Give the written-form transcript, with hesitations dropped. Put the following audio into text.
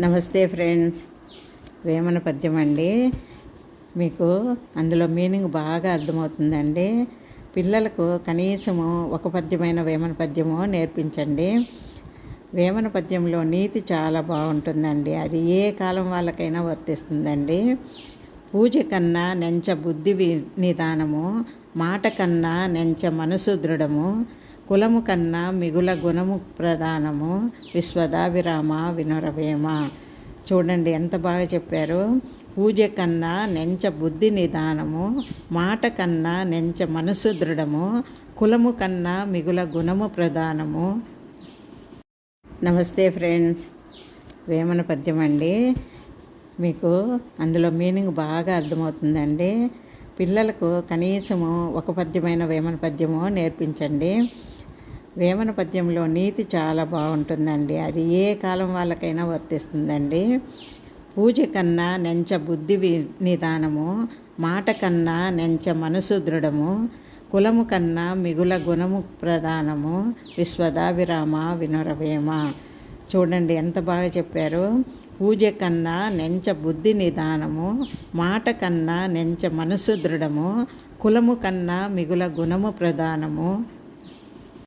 నమస్తే ఫ్రెండ్స్. వేమన పద్యం అండి. మీకు అందులో మీనింగ్ బాగా అర్థమవుతుందండి. పిల్లలకు కనీసము ఒక పద్యమైన వేమన పద్యము నేర్పించండి. వేమన పద్యంలో నీతి చాలా బాగుంటుందండి. అది ఏ కాలం వాళ్ళకైనా వర్తిస్తుందండి. పూజ కన్నా నెంచ బుద్ధి నిదానము, మాట కన్నా నెంచ మనసు దృఢము, కులము కన్నా మిగుల గుణము ప్రధానము, విశ్వదాభిరామ వినురవేమ. చూడండి ఎంత బాగా చెప్పారు. పూజ కన్నా నెంచ బుద్ధి నిదానము, మాట కన్నా నెంచ మనసు దృఢము, కులము కన్నా మిగుల గుణము ప్రధానము. నమస్తే ఫ్రెండ్స్. వేమన పద్యం అండి. మీకు అందులో మీనింగ్ బాగా అర్థమవుతుందండి. పిల్లలకు కనీసము ఒక పద్యమైన వేమన పద్యము నేర్పించండి. వేమన పద్యంలో నీతి చాలా బాగుంటుందండి. అది ఏ కాలం వాళ్ళకైనా వర్తిస్తుందండి. పూజ కన్నా నెంచ బుద్ధి నిదానము, మాట కన్నా నెంచ మనసు దృఢము, కులము కన్నా మిగుల గుణము ప్రధానము, విశ్వదాభిరామ వినురవేమ. చూడండి ఎంత బాగా చెప్పారు. పూజ కన్నా నెంచ బుద్ధి నిదానము, మాట కన్నా నెంచ మనసు దృఢము, కులము కన్నా మిగుల గుణము ప్రధానము,